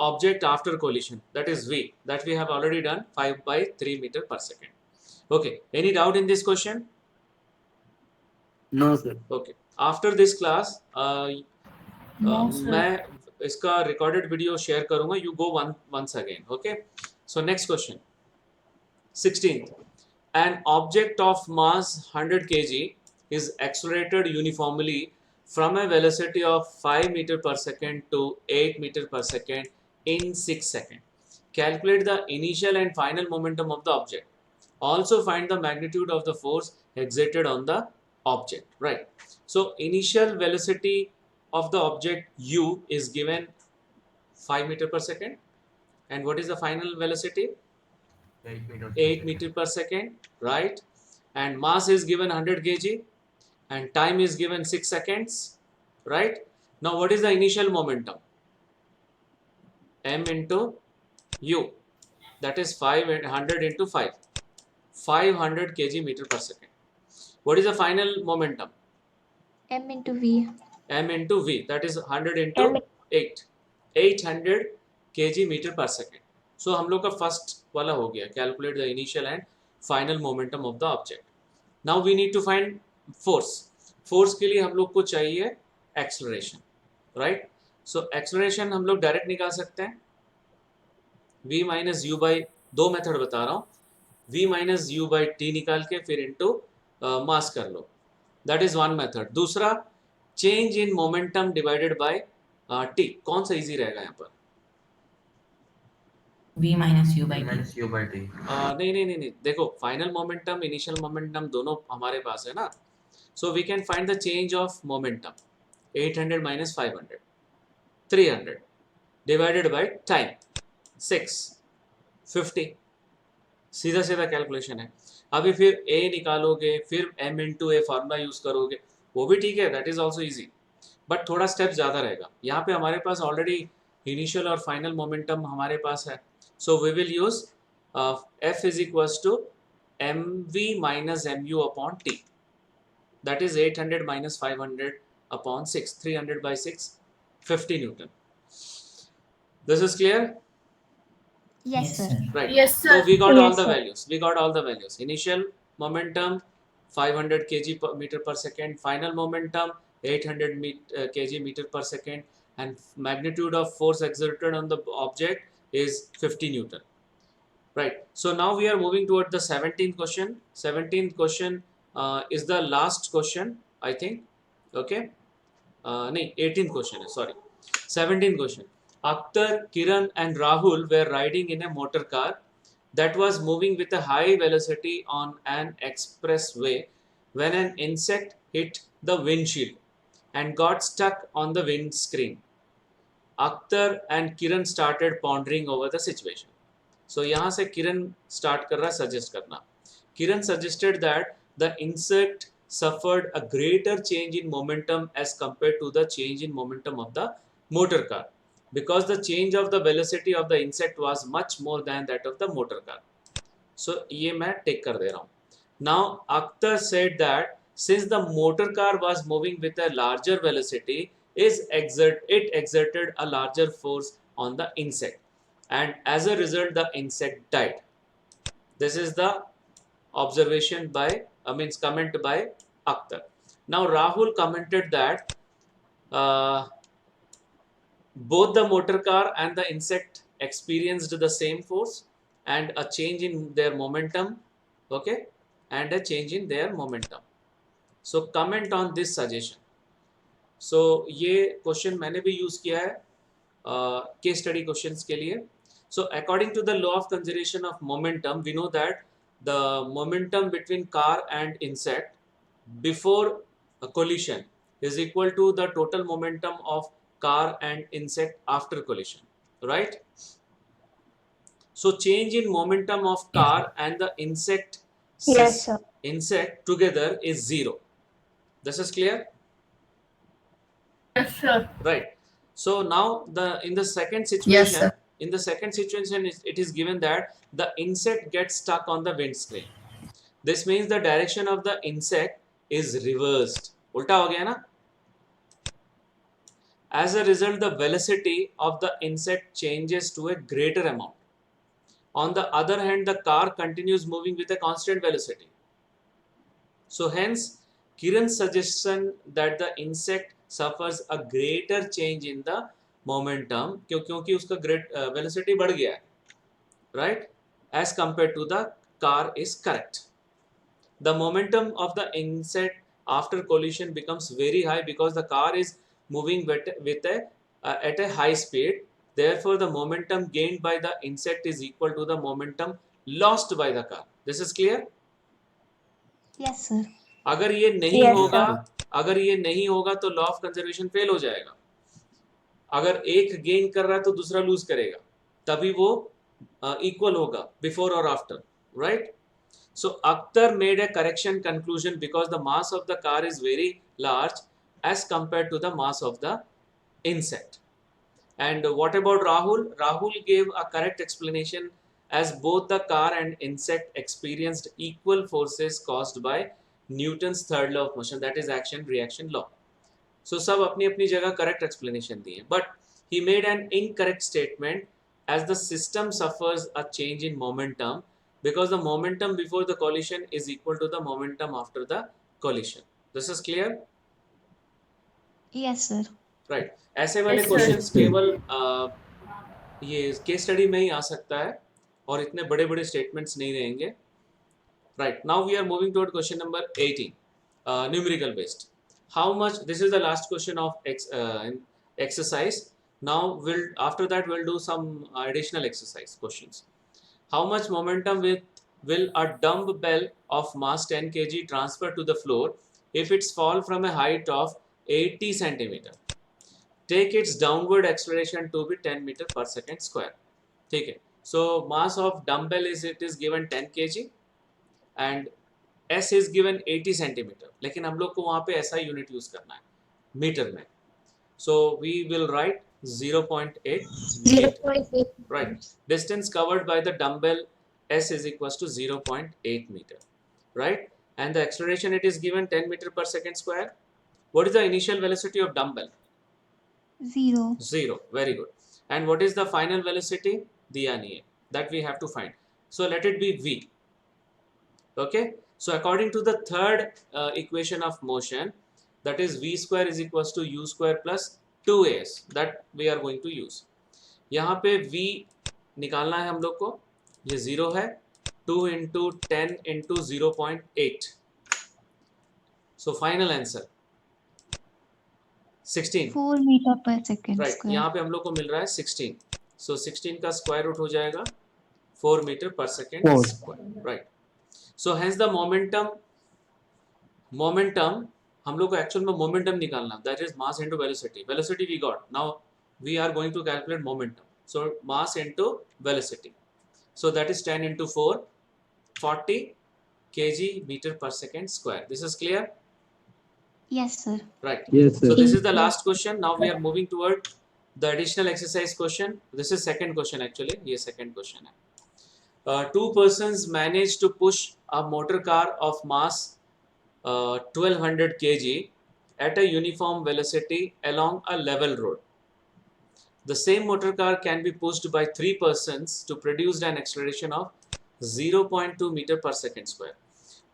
object after collision, that is v, that we have already done, 5 by 3 meter per second. Okay, any doubt in this question? No, sir. Okay, after this class No, sir. मैं इसका recorded video share करूंगा, you go once again. Okay, so next question, 16th. An object of mass 100 kg is accelerated uniformly from a velocity of 5 meter per second to 8 meter per second in 6 seconds. Calculate the initial and final momentum of the object. Also find the magnitude of the force exerted on the object, right? So initial velocity of the object u is given 5 meter per second, and what is the final velocity? 8 meter per second, right? And mass is given 100 kg and time is given 6 seconds, right? Now what is the initial momentum? M into u, that is 500 into 5, 500 kg meter per second. What is the final momentum? M into V. M into v, that is 100 into 8, 800 kg meter per second. So हम लोग का first वाला हो गया, calculate the initial and final momentum of the object. Now we need to find force. Force के लिए हम लोग को चाहिए एक्सेलरेशन, राइट? सो एक्सेलरेशन हम लोग डायरेक्ट निकाल सकते हैं, v माइनस यू बाई, दो मेथड बता रहा हूँ, v minus you by T निकाल के फिर इनटू मास कर लो, दैट इज वन मेथड. दूसरा, change in momentum divided by T. कौन सा इजी रहेगा यहाँ पर? V minus u by t. minus u by t. नहीं, देखो, फाइनल मोमेंटम इनिशियल मोमेंटम दोनों हमारे पास है ना. So we can find the change of momentum. 800 minus 500, 300 divided by time 6, 50. सीधा सीधा कैलकुलेशन है. अभी फिर a निकालोगे, फिर m इंटू ए फार्मूला यूज करोगे, वो भी ठीक है, that is also easy, but थोड़ा स्टेप ज़्यादा रहेगा. यहाँ पे हमारे पास ऑलरेडी इनिशियल और फाइनल मोमेंटम हमारे पास है. So we will use F is equals to mv minus mu upon t, that is 800 minus 500 upon 6, 300 by 6, 50 Newton. This is clear? Yes, sir. Right. Yes, sir. So we got all Yes, the sir. values. We got all the values. Initial momentum 500 kg per meter per second, final momentum 800 kg meter per second, and magnitude of force exerted on the object is 50 Newton. Right. So now we are moving toward the 17th question. 17th question is the last question, I think. Okay. No, 18th question. Sorry. 17th question. Akhtar, Kiran and Rahul were riding in a motor car that was moving with a high velocity on an expressway when an insect hit the windshield and got stuck on the windscreen. Akhtar and Kiran started pondering over the situation. So यहाँ से किरण start कर रहा है suggest करना. Kiran suggested that the insect suffered a greater change in momentum as compared to the change in momentum of the motor car. because the change of the velocity of the insect was much more than that of the motor car. So ये मैं take कर दे रहा हूँ. Now Akhtar said that since the motor car was moving with a larger velocity, it exerted a larger force on the insect, and as a result the insect died. This is the observation by comment by Akhtar. Now Rahul commented that both the motor car and the insect experienced the same force and a change in their momentum, okay, and a change in their momentum. So comment on this suggestion. So ये question मैंने भी use किया है case study questions के लिए. So according to the law of conservation of momentum, we know that the momentum between car and insect before a collision is equal to the total momentum of car and insect after collision, right? So change in momentum of car and the insect Yes, sir. insect together is 0. This is clear, Yes, sir. right? So now in the second situation, Yes, sir. in the second situation it is given that the insect gets stuck on the windscreen. This means the direction of the insect is reversed. उल्टा हो गया ना? As a result, the velocity of the insect changes to a greater amount. On the other hand, the car continues moving with a constant velocity. So hence, Kiran's suggestion that the insect suffers a greater change in the momentum क्योंकि उसका velocity बढ़ गया है, right? As compared to the car is correct. The momentum of the insect after collision becomes very high because the car is moving at a high speed. Therefore, the momentum gained by the insect is equal to the momentum lost by the car. This is clear? Yes, sir. अगर ये नहीं Yes, होगा, sir. अगर ये नहीं होगा तो law of conservation fail हो जाएगा. अगर एक गेन कर रहा है तो दूसरा लूज करेगा, तभी वो इक्वल होगा बिफोर और after, right? So Akhtar made a correction conclusion because the mass of the car is very large as compared to the mass of the insect. And what about Rahul? Rahul gave a correct explanation as both the car and insect experienced equal forces caused by Newton's third law of motion, that is action reaction law. So सब अपनी अपनी जगह correct explanation दिए, but he made an incorrect statement as the system suffers a change in momentum because the momentum before the collision is equal to the momentum after the collision. This is clear? Yes, sir. Right. ऐसे वाले Yes, sir. Questions केवल ये case study में ही आ सकता है और इतने बड़े बड़े स्टेटमेंट्स नहीं रहेंगे. Right. Now we are moving toward question number 18, numerical based. How much? This is the last question of exercise. Now after that we'll do some additional exercise questions. How much momentum will a dumbbell of mass 10 kg transfer to the floor if it's fall from a height of 80 centimeter? Take its downward acceleration to be 10 meter per second square. ठीक है. So mass of dumbbell is given 10 kg and S is given 80 centimeter. लेकिन हम लोग को वहाँ पे ऐसा unit use करना है मीटर में. So we will write 0.8 meter. Right. Distance covered by the dumbbell S is equals to 0.8 meter. Right. And the acceleration it is given 10 meter per second square. What is the initial velocity of dumbbell? 0. 0. Very good. And what is the final velocity? दिया नहीं है. That we have to find. So let it be V. Okay. So according to the third equation of motion, that is V square is equals to U square plus 2as, that we are going to use. यहाँ पे V निकालना है हम लोग को. ये 0 है. 2 into 10 into 0.8. So final answer 16. 4 meter per second Right. square. यहाँ पे हम लोग को मिल रहा है 16. So 16 का स्क्वायर रूट हो जाएगा 4 meter per second 4. square. Right. So hence the momentum हम लोग को एक्चुअल में momentum निकालना, that is mass into velocity. Velocity we got. Now we are going to calculate momentum. So mass into velocity. So that is 10 into 4, 40 kg meter per second square. This is clear? Yes, sir. Right. Yes, So sir. this is the last question. Now we are moving toward the additional exercise question. This is second question actually. ये second question है. Two persons managed to push a motor car of mass 1200 kg at a uniform velocity along a level road. The same motor car can be pushed by 3 persons to produce an acceleration of 0.2 meter per second square.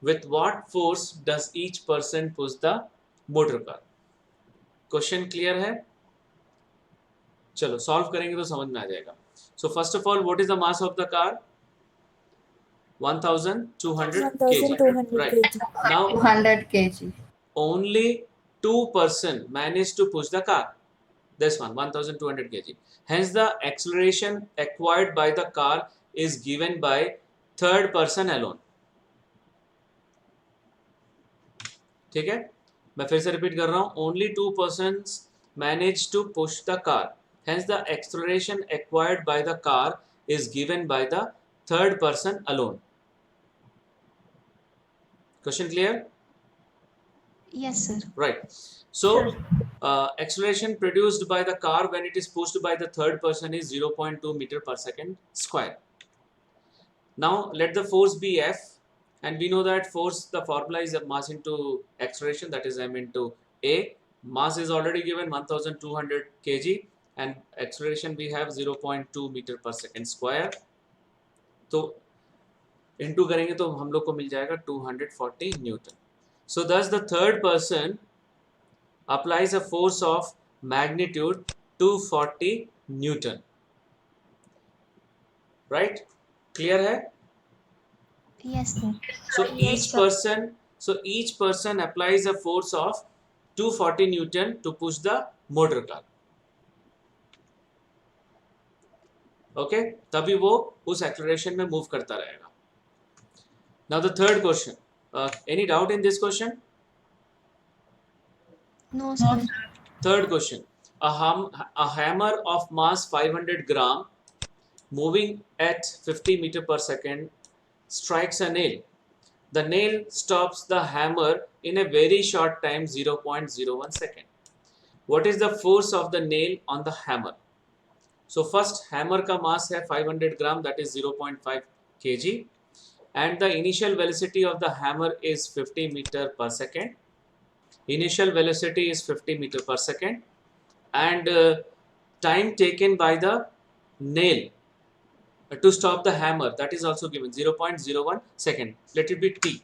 With what force does each person push the motor car? Question clear है? चलो solve करेंगे तो समझ में आ जाएगा. So first of all, what is the mass of the car? 1200 kg. Right. Now 200 kg. only 2 person managed to push the car. This one 1200 kg. Hence the acceleration acquired by the car is given by third person alone. ठीक है, मैं फिर से repeat कर रहा हूं. Only 2 persons managed to push the car. Hence the acceleration acquired by the car is given by the third person alone. Question clear? Yes, sir. Right. So acceleration produced by the car when it is pushed by the third person is 0.2 meter per second square. Now let the force be F, and we know that force, the formula is mass into acceleration, that is m into a. Mass is already given 1200 kg and acceleration we have 0.2 meter per second square. तो into करेंगे तो हम लोग को मिल जाएगा 240 Newton. So thus the third person applies a force of magnitude 240 Newton. Right? Clear है? Yes, sir. So Yes, sir. each person applies a force of 240 Newton to push the motor car. Okay? तभी वो उस acceleration में move करता रहेगा. Now the third question. Any doubt in this question? No, sir. Third question. A hammer of mass 500 gram moving at 50 meter per second strikes a nail. The nail stops the hammer in a very short time, 0.01 second. What is the force of the nail on the hammer? So first, hammer का mass है 500 gram, that is 0.5 kg, and the initial velocity of the hammer is 50 meter per second. Initial velocity is 50 meter per second, and time taken by the nail to stop the hammer, that is also given 0.01 second. Let it be t.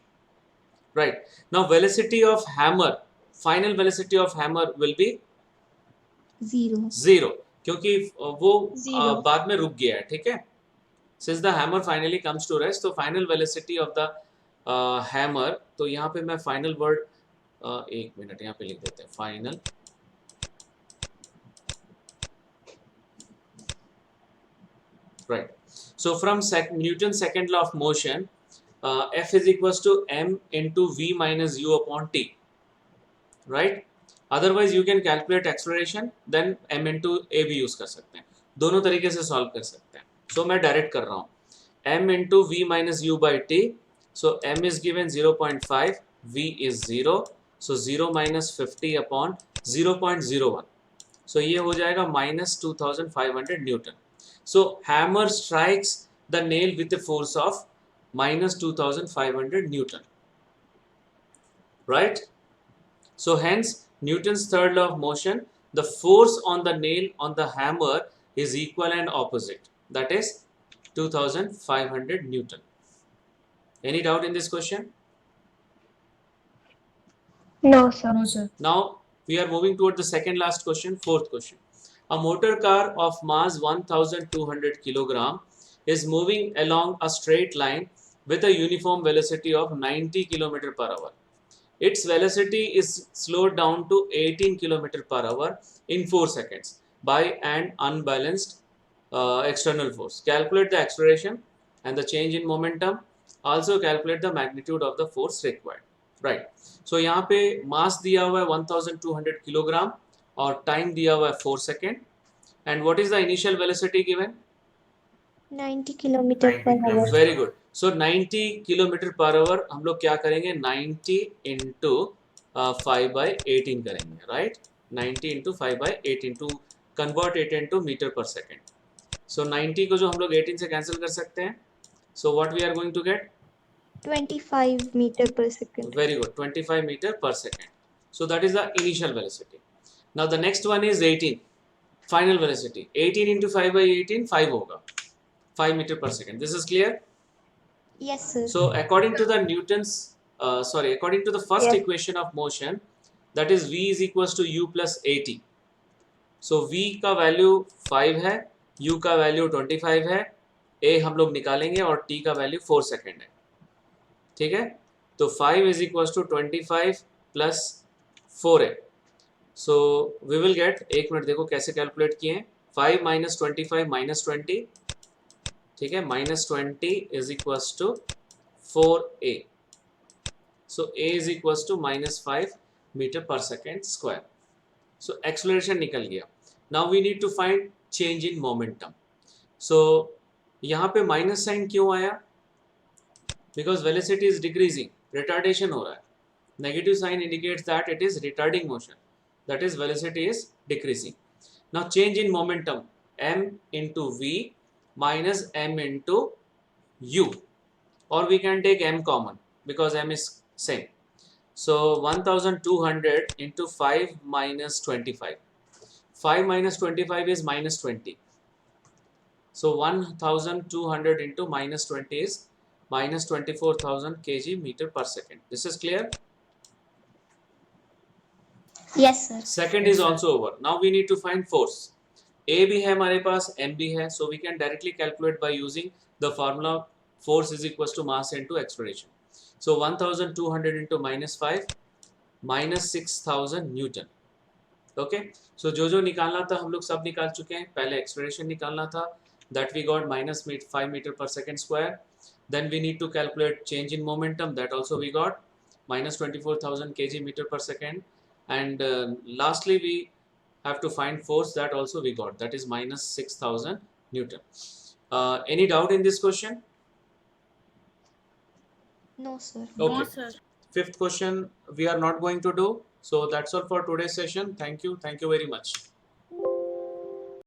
Right. Now velocity of hammer, final velocity of hammer will be 0. क्योंकि वो Zero. बाद में रुक गया है. ठीक है. Since the hammer finally comes to rest, तो final velocity of the hammer, तो यहाँ पे मैं final word एक मिनट यहाँ पे लिख देते हैं final. Right. So from Newton's second law of motion, F is equals to m into v minus u upon t. Right. Otherwise you can calculate acceleration, then m into a भी use कर सकते हैं. दोनों तरीके से solve कर सकते हैं. So मैं direct कर रहा हूँ. m into v minus u by t. So m is given 0.5, v is 0. So 0 minus 50 upon 0.01. So ये हो जाएगा minus 2500 Newton. So hammer strikes the nail with a force of minus 2500 Newton. Right? So hence Newton's third law of motion, the force on the nail on the hammer is equal and opposite. That is 2500 Newton. Any doubt in this question? No, sir. No, sir. Now we are moving toward the second last question, fourth question. A motor car of mass 1200 kilogram is moving along a straight line with a uniform velocity of 90 km per hour. Its velocity is slowed down to 18 km per hour in 4 seconds by an unbalanced external force. Calculate the acceleration and the change in momentum. Also calculate the magnitude of the force required. Right. So यहाँ पे mass दिया हुआ है 1200 kilogram और time दिया हुआ है 4 second. And what is the initial velocity given? 90 kilometer per 90 hour. Very good. So 90 kilometre per hour हम लोग क्या करेंगे? 90 into 5 by 18 करेंगे. Right? 90 into 5 by 18 to convert it into meter per second. So 90 को जो हम लोग 18 से cancel कर सकते हैं. So what we are going to get? 25 meter per second. Very good, 25 meter per second. So that is the initial velocity. Now the next one is 18, final velocity. 18 into 5 by 18, 5 होगा, 5 meter per second. This is clear? Yes, sir. So according to the Newton's, according to the first Yes. equation of motion, that is v is equals to u plus at. So v का value 5 है, u का value 25 है, a हम लोग निकालेंगे और t का value 4 second है. ठीक है, तो 5 is equals to 25 plus 4a. So we will get, एक मिनट देखो कैसे कैलकुलेट किए हैं. 5 minus 25 minus 20, ठीक है, minus 20 is equals to 4a. So a is equals to minus 5 meter per second square. So acceleration निकल गया. Now we need to find change in momentum. So यहाँ पे माइनस साइन क्यों आया? Because velocity is decreasing, retardation हो रहा है. Negative sign indicates that it is retarding motion. That is, velocity is decreasing. Now change in momentum, m into v minus m into u, or we can take m common because m is same. So 1200 into 5 minus 25. 5 minus 25 is minus 20. So 1200 into minus 20 is minus 24,000 kg meter per second. This is clear? Yes, sir. Second is also over. Now we need to find force. A भी है हमारे पास, M भी है, so we can directly calculate by using the formula force is equals to mass into acceleration. So 1200 into minus 5 minus 6000 Newton. Okay, so जो निकालना था हम लोग सब निकाल चुके हैं. पहले acceleration निकालना था, that we got minus 5 meter per second square. Then we need to calculate change in momentum, that also we got minus 24,000 kg meter per second. And lastly we have to find force, that also we got, that is minus 6000 Newton. Any doubt in this question? No, sir. Okay. No, sir. Fifth question we are not going to do. So that's all for today's session. Thank you very much.